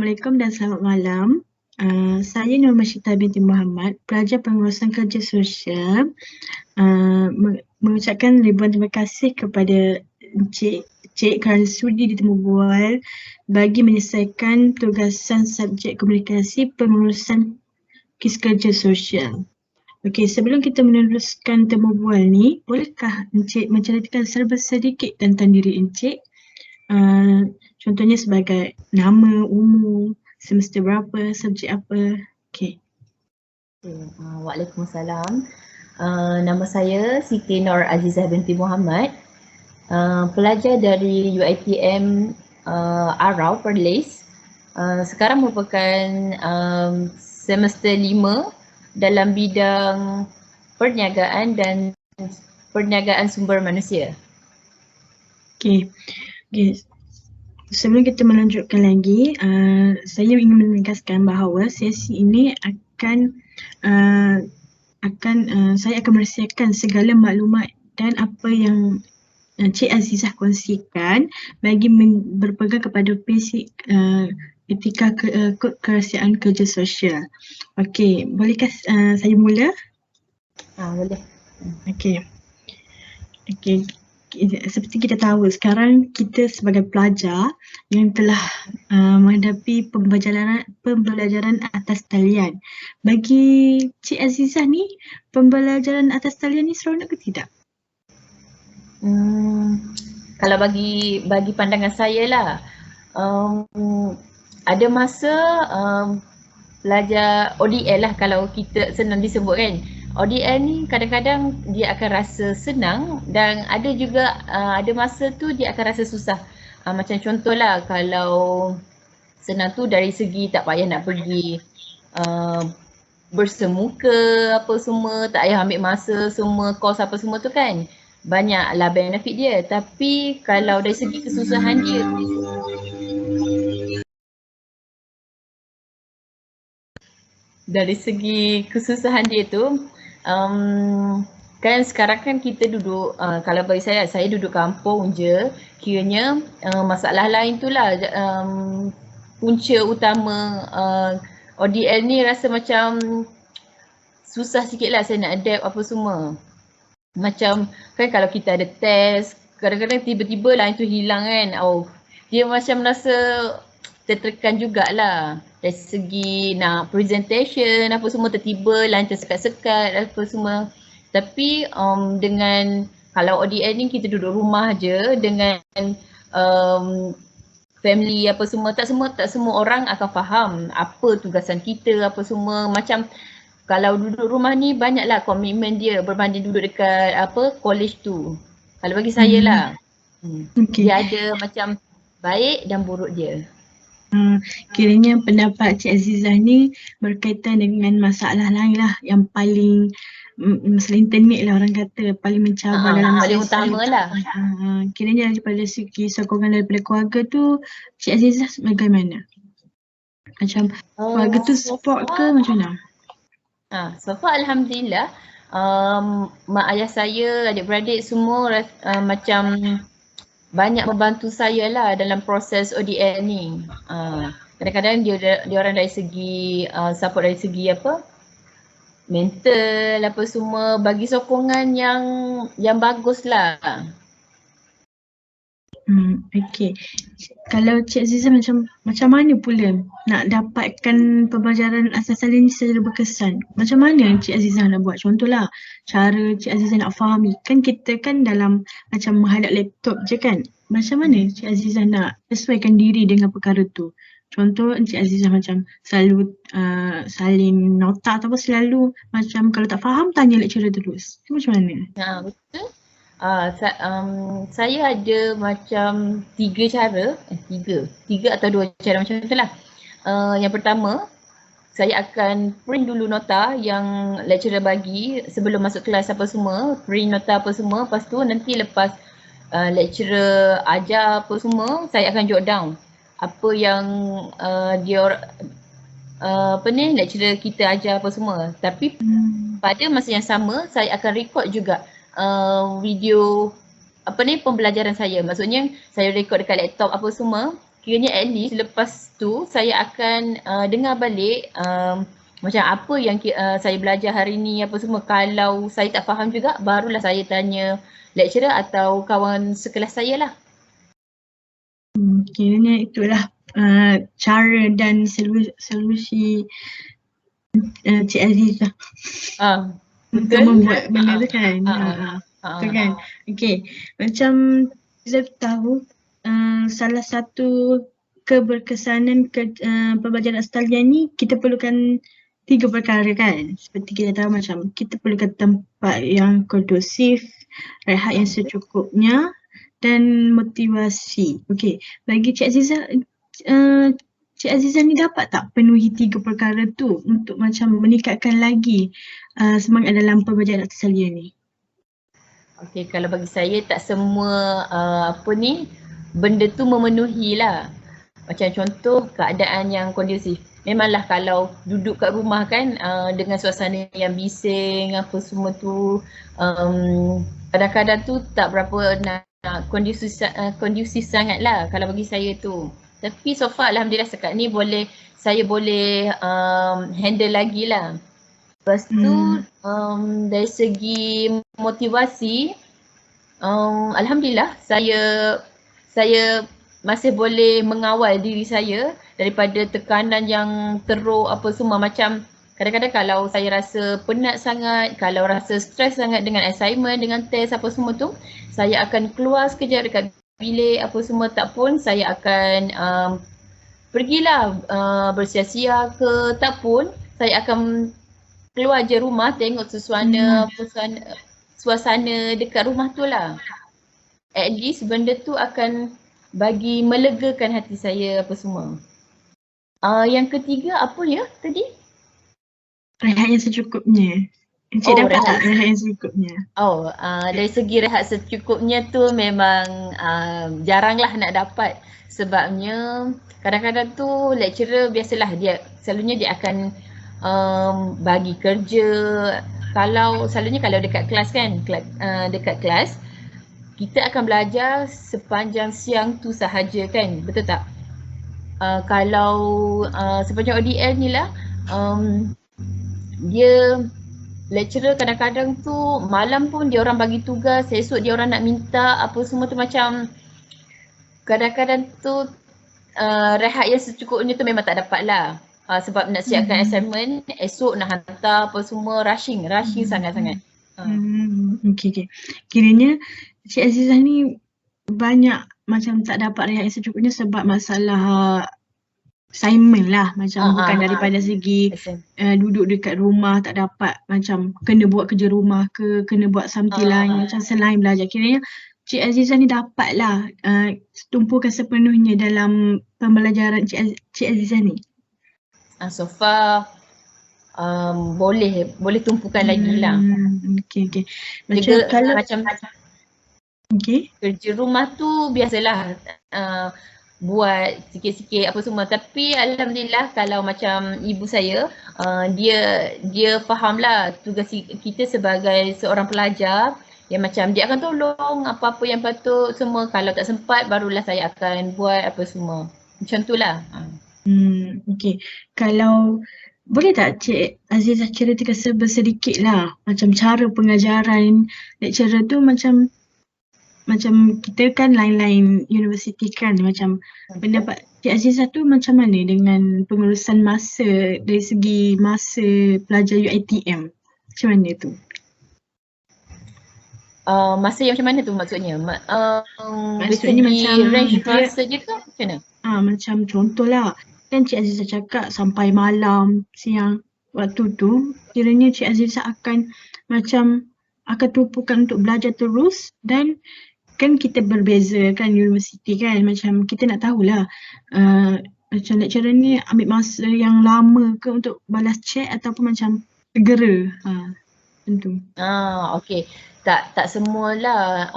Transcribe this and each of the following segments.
Assalamualaikum dan selamat malam. Saya Nur Masyita binti Muhammad, pelajar pengurusan kerja sosial. Mengucapkan ribuan terima kasih kepada Encik kerana sudi ditemu bual bagi menyelesaikan tugasan subjek komunikasi pengurusan kes kerja sosial. Okey, sebelum kita meneruskan temu bual ni, bolehkah Encik menceritakan serba sedikit tentang diri Encik? Contohnya sebagai nama, umur, semester berapa, subjek apa. Okey. Waalaikumsalam. Nama saya Siti Nur Azizah binti Muhammad. Pelajar dari UiTM Arau, Perlis. Sekarang merupakan semester 5 dalam bidang perniagaan dan perniagaan sumber manusia. Okey. Sebelum kita melanjutkan lagi, saya ingin menegaskan bahawa sesi ini saya akan merahsiakan segala maklumat dan apa yang Cik Azizah kongsikan bagi berpegang kepada prinsip etika kod kerahsiaan kerja sosial. Okey, bolehkah saya mula? Boleh. Okey. Seperti kita tahu sekarang kita sebagai pelajar yang telah menghadapi pembelajaran atas talian. Bagi Cik Azizah ni, pembelajaran atas talian ni seronok ke tidak? Kalau bagi pandangan saya lah, ada masa belajar ODL lah kalau kita senang disebut kan. ODL ni kadang-kadang dia akan rasa senang dan ada juga ada masa tu dia akan rasa susah. Macam contohlah kalau senang tu dari segi tak payah nak pergi bersemuka apa semua, tak payah ambil masa semua kos apa semua tu kan. Banyaklah benefit dia, tapi kalau dari segi kesusahan dia, tu kan sekarang kan kita duduk, kalau bagi saya duduk kampung je, kiranya masalah lain tu lah punca utama ODL ni rasa macam susah sikit lah saya nak adapt apa semua. Macam kan kalau kita ada test, kadang-kadang tiba-tiba line tu hilang kan. Dia macam rasa tertekan jugalah. Dari segi nak presentation apa semua tiba-tiba line tersekat-sekat apa semua. Tapi dengan kalau ODL ni kita duduk rumah je dengan family apa semua, tak semua orang akan faham apa tugasan kita apa semua. Macam kalau duduk rumah ni banyaklah komitmen dia berbanding duduk dekat college tu. Kalau bagi saya lah. Okay. Dia ada macam baik dan buruk dia. Kiranya pendapat Cik Azizah ni berkaitan dengan masalah lain lah yang paling masalah internet lah orang kata paling mencabar dalam paling utama lah. Kiranya daripada segi sokongan daripada keluarga tu Cik Azizah bagaimana? Macam keluarga tu support ke macam mana? So far Alhamdulillah, mak ayah saya, adik-beradik semua macam banyak membantu saya lah dalam proses ODL ni. Kadang-kadang dia orang dari segi support dari segi mental apa semua, bagi sokongan yang bagus lah. Okey. Kalau Cik Azizah macam mana pula nak dapatkan pembelajaran asas salin ni secara berkesan? Macam mana Cik Azizah nak buat? Contohlah cara Cik Azizah nak fahami. Kan kita kan dalam macam menghadap laptop je kan. Macam mana Cik Azizah nak sesuaikan diri dengan perkara tu? Contoh Cik Azizah macam selalu salin nota atau selalu macam kalau tak faham tanya lecturer terus. Macam mana? Betul. Saya ada macam 3 cara, 3 atau 2 cara macam itulah. Yang pertama, saya akan print dulu nota yang lecturer bagi sebelum masuk kelas apa semua, print nota apa semua, lepas tu nanti lepas lecturer ajar apa semua, saya akan jot down apa yang lecturer kita ajar apa semua. Tapi pada masa yang sama, saya akan record juga video pembelajaran saya. Maksudnya saya record dekat laptop apa semua. kiranya at least lepas tu saya akan dengar balik macam apa yang saya belajar hari ni apa semua. Kalau saya tak faham juga, barulah saya tanya lecturer atau kawan sekelas saya lah. Kiranya itulah cara dan solusi Cik Azizah untuk membuat benda tu kan. Betul kan? Okay, macam kita tahu salah satu keberkesanan pembelajaran Australia ni kita perlukan 3 perkara kan. Seperti kita tahu macam kita perlukan tempat yang kondusif, rehat yang secukupnya dan motivasi. Okey, bagi Cik Azizah, Cik Azizah ni dapat tak penuhi 3 perkara tu untuk macam meningkatkan lagi semangat dalam pembelajaran Australia ni? Okey, kalau bagi saya tak semua benda tu memenuhi lah. Macam contoh keadaan yang kondusif. Memanglah kalau duduk kat rumah kan dengan suasana yang bising apa semua tu kadang-kadang tu tak berapa nak kondusif sangat lah kalau bagi saya tu. Tapi so far alhamdulillah sekarang ni saya boleh handle lagi lah. Lepas tu dari segi motivasi alhamdulillah saya masih boleh mengawal diri saya daripada tekanan yang teruk apa semua. Macam kadang-kadang kalau saya rasa penat sangat, kalau rasa stres sangat dengan assignment, dengan test apa semua tu, saya akan keluar sekejap dekat bilik apa semua, tak pun saya akan pergilah bersia-sia ke, tak pun saya akan keluar je rumah tengok suasana dekat rumah tu lah. At least benda tu akan bagi melegakan hati saya apa semua. Yang ketiga apa ya tadi? Rehat yang secukupnya. Encik dapat tak rehat yang secukupnya? Dari segi rehat secukupnya tu memang jaranglah nak dapat. Sebabnya kadang-kadang tu lecturer biasalah selalunya dia akan bagi kerja. Selalunya kalau dekat kelas kan, dekat kelas kita akan belajar sepanjang siang tu sahaja kan, betul tak? Kalau sepanjang ODL ni lah, dia lecturer kadang-kadang tu malam pun dia orang bagi tugas, esok dia orang nak minta apa semua tu, macam kadang-kadang tu rehat yang secukupnya tu memang tak dapat lah. Sebab nak siapkan assignment, esok nak hantar apa semua, rushing sangat-sangat. Okay. Kiranya Cik Azizah ni banyak macam tak dapat rehat yang secukupnya sebab masalah assignment lah, macam bukan daripada segi duduk dekat rumah tak dapat macam kena buat kerja rumah ke, kena buat something lain macam selain belajar. Kiranya Cik Azizah ni dapat lah tumpukan sepenuhnya dalam pembelajaran Cik Azizah ni. So far boleh tumpukan lagi lah. Okay. Macam kerja rumah tu biasalah buat sikit-sikit apa semua, tapi alhamdulillah kalau macam ibu saya dia faham lah tugas kita sebagai seorang pelajar, yang macam dia akan tolong apa-apa yang patut semua. Kalau tak sempat barulah saya akan buat apa semua. Macam tu lah. Okay. Kalau boleh tak Cik Azizah ceritakan sedikit lah macam cara pengajaran lecturer tu, macam kita kan lain-lain universiti kan, macam pendapat Cik Azizah tu macam mana dengan pengurusan masa dari segi masa pelajar UiTM? Macam mana tu? Masa yang macam mana tu maksudnya? Maksudnya macam range masa je ke macam mana? Macam contohlah kan Cik Azizah cakap sampai malam, siang, waktu tu kiranya Cik Azizah akan tumpukan untuk belajar terus, dan kan kita berbeza kan universiti kan, macam kita nak tahulah macam lecturer ni ambil masa yang lama ke untuk balas chat ataupun macam segera macam tu. Okay. Tak semualah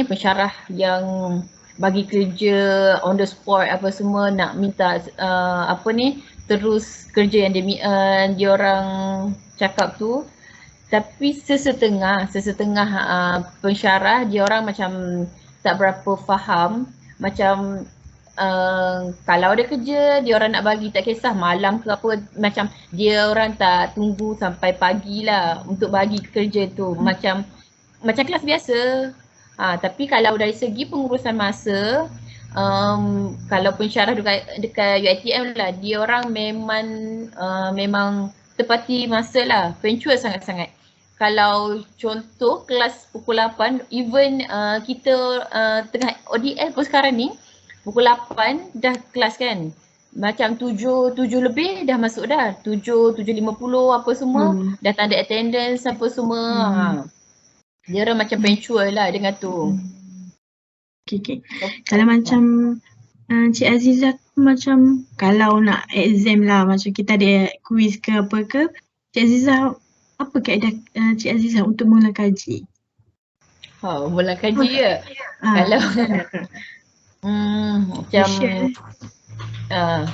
pensyarah yang bagi kerja on the spot apa semua nak minta terus kerja yang dia orang cakap tu. Tapi sesetengah pensyarah dia orang macam tak berapa faham, macam kalau ada kerja dia orang nak bagi, tak kisah malam ke apa, macam dia orang tak tunggu sampai pagi lah untuk bagi kerja tu, macam kelas biasa. Tapi kalau dari segi pengurusan masa, kalau pensyarah dekat UiTM lah, dia orang memang tepati masa lah, punctual sangat-sangat. Kalau contoh kelas pukul 8, even kita tengah ODL pun sekarang ni, pukul 8 dah kelas kan. Macam 7 lebih dah masuk dah. 7:50 apa semua. Dah tanda attendance apa semua. Dia orang macam punctual lah dengan tu. Okay. Kalau macam Cik Azizah macam kalau nak exam lah, macam kita ada quiz ke apa ke, Cik Azizah, apa kaedah Cik Azizah untuk mula kaji? Mula kaji ke? Kalau macam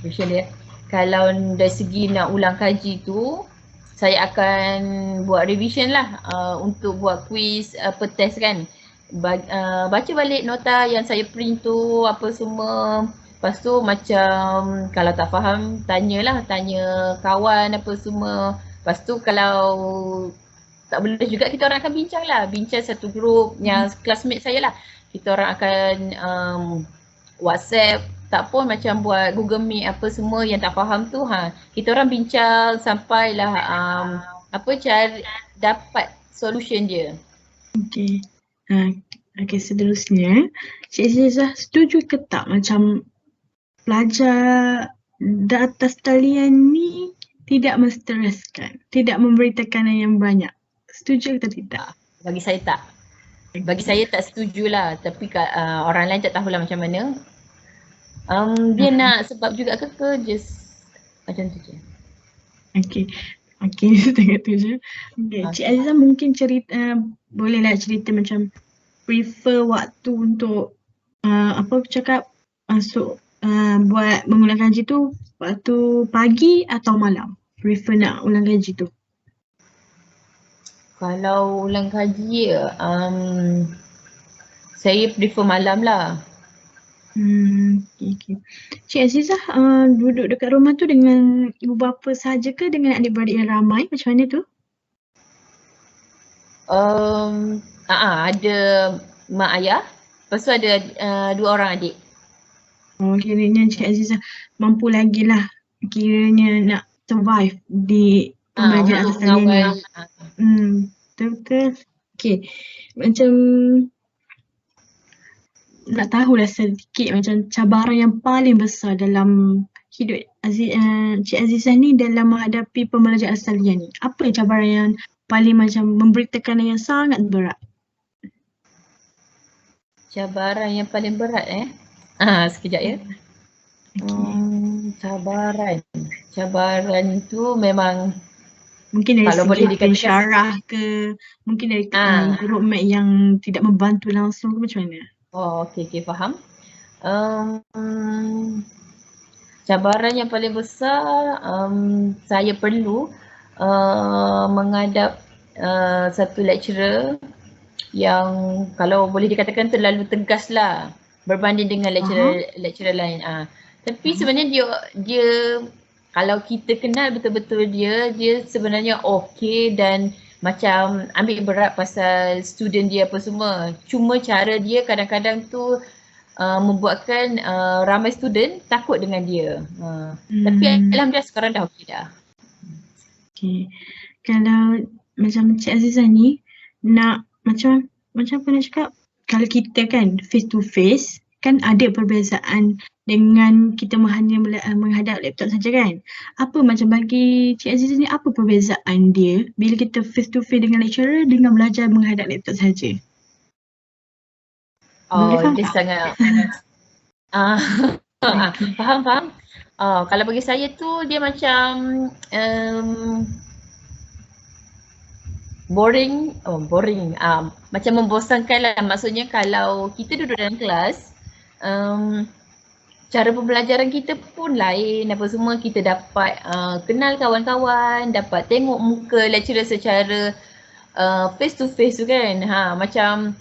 question dia. Kalau dari segi nak ulang kaji tu, saya akan buat revision lah untuk buat quiz apa test kan. Baca balik nota yang saya print tu apa semua. Lepas tu macam kalau tak faham tanya kawan apa semua. Lepas tu kalau tak boleh juga kita orang akan bincang satu grup yang classmate saya lah. Kita orang akan WhatsApp, tak pun macam buat Google Meet apa semua yang tak faham tu, kita orang bincang sampailah cara dapat solution dia. Okay. Okay, seterusnya, Cik Azizah setuju ke tak macam pelajar di atas talian ni tidak menstreskan, tidak memberi tekanan yang banyak? Setuju atau tidak? Bagi saya tak. Bagi saya tak setujulah, tapi orang lain tak tahulah macam mana. Dia nak sebab juga ke just macam tu je. Okay, setengah tu je. Okay. Cik Azizah mungkin bolehlah cerita macam prefer waktu untuk buat mengulang kaji tu waktu pagi atau malam? Prefer nak ulang kaji tu? Kalau ulang kaji saya prefer malam lah. Okay. Cik Azizah duduk dekat rumah tu dengan ibu bapa sahaja ke dengan adik-beradik yang ramai? Macam mana tu? Ada mak ayah, lepas tu ada 2 orang adik. Kiranya Cik Azizah mampu lagi lah kiranya nak survive di pembelajaran atas talian ni. Betul. Okay, macam nak tahulah sedikit macam cabaran yang paling besar dalam hidup Cik Azizah ni dalam menghadapi pembelajaran atas talian ni. Apa cabaran yang paling macam memberi tekanan yang sangat berat? Cabaran yang paling berat sekejap ya. Cabaran itu memang mungkin dari kalau segi pensyarah ke, mungkin dari group mate yang tidak membantu langsung ke, macam mana? Okay, faham. Cabaran yang paling besar, saya perlu menghadap satu lecturer yang kalau boleh dikatakan terlalu tegas lah berbanding dengan lecturer lain. Tapi sebenarnya dia kalau kita kenal betul-betul dia sebenarnya okey dan macam ambil berat pasal student dia apa semua. Cuma cara dia kadang-kadang tu membuatkan ramai student takut dengan dia. Tapi alhamdulillah sekarang dah okey dah. Okay. Kalau macam Cik Azizah ni nak macam apa nak cakap, kalau kita kan face to face kan ada perbezaan dengan kita hanya menghadap laptop saja kan. Apa macam bagi Cik Azizah ni, apa perbezaan dia bila kita face to face dengan lecturer dengan belajar menghadap laptop saja? Dia sangat faham. Kalau bagi saya tu dia macam boring. Macam membosankan lah. Maksudnya kalau kita duduk dalam kelas, cara pembelajaran kita pun lain apa semua. Kita dapat kenal kawan-kawan, dapat tengok muka lecturer secara face to face tu kan. Macam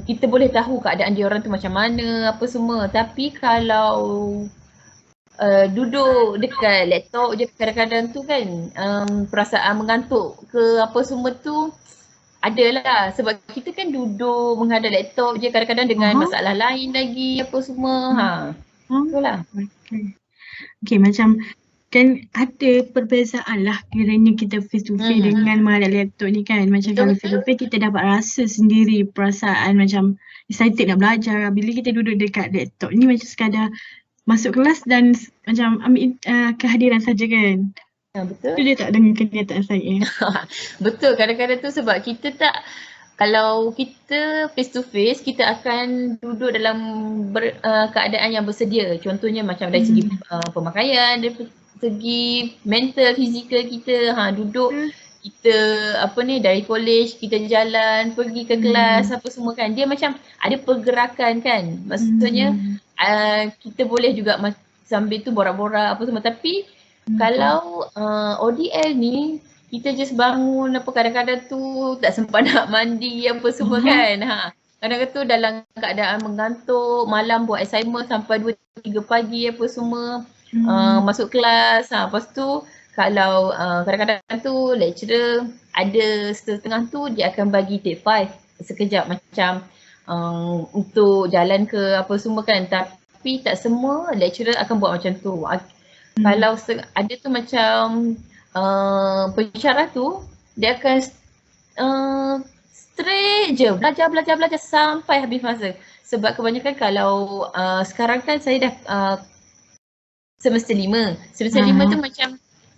kita boleh tahu keadaan dia orang tu macam mana, apa semua. Tapi kalau duduk dekat laptop je kadang-kadang tu kan, perasaan mengantuk ke apa semua tu adalah. Sebab kita kan duduk menghadap laptop je kadang-kadang dengan masalah lain lagi apa semua. Itulah. Okay, macam kan ada perbezaan lah kiranya kita face to face dengan menghadap laptop ni kan. Macam kalau face to face kita dapat rasa sendiri perasaan macam excited nak belajar. Bila kita duduk dekat laptop ni macam sekadar masuk kelas dan macam ambil kehadiran saja kan. Betul. Tu dia tak dengan kenyataan saya. Betul, kadang-kadang tu sebab kita tak, kalau kita face to face kita akan duduk dalam keadaan yang bersedia. Contohnya macam dari segi pemakaian, dari segi mental, fizikal kita, duduk kita dari college kita jalan pergi ke kelas apa semua kan, dia macam ada pergerakan kan. Maksudnya kita boleh juga sambil tu borak-borak apa semua. Tapi kalau ODL ni kita just bangun apa, kadang-kadang tu tak sempat nak mandi apa semua kan. Kadang-kadang tu dalam keadaan mengantuk, malam buat assignment sampai 2-3 pagi apa semua. Masuk kelas, lepas tu kalau kadang-kadang tu lecturer ada setengah tu dia akan bagi take 5 sekejap macam untuk jalan ke apa semua kan. Tapi tak semua lecturer akan buat macam tu. Kalau ada tu macam pensyarah tu dia akan straight je belajar sampai habis masa. Sebab kebanyakan kalau sekarang kan saya dah semester 5. Semester 5 tu macam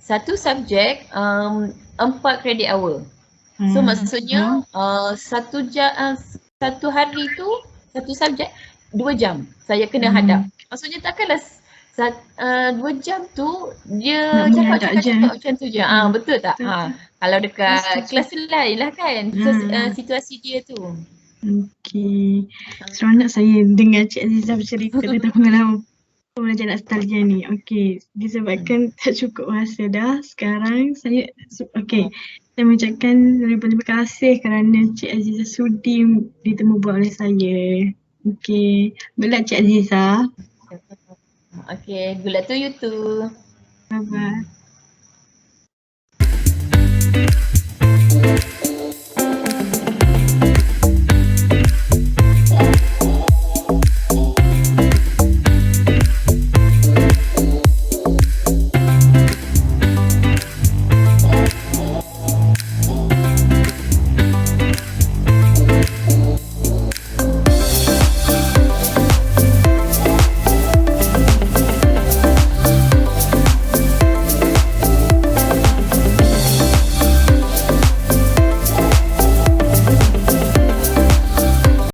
satu subjek 4 credit hour. So maksudnya satu hari tu satu subjek 2 jam saya kena hadap. Maksudnya takkanlah 2 jam tu dia cakap macam tu je. Betul tak? Kalau dekat kelas lain lah kan situasi dia tu. Okey. Seronok saya dengar Cik Azizah bercerita tentang pengalaman belajar nostalgia ni. Okey, disebabkan tak cukup masa dah sekarang, saya saya mengucapkan terima kasih kerana Cik Azizah sudi ditemu buat oleh saya. Okey, good luck Cik Azizah. Okay, good luck to you too. Bye-bye.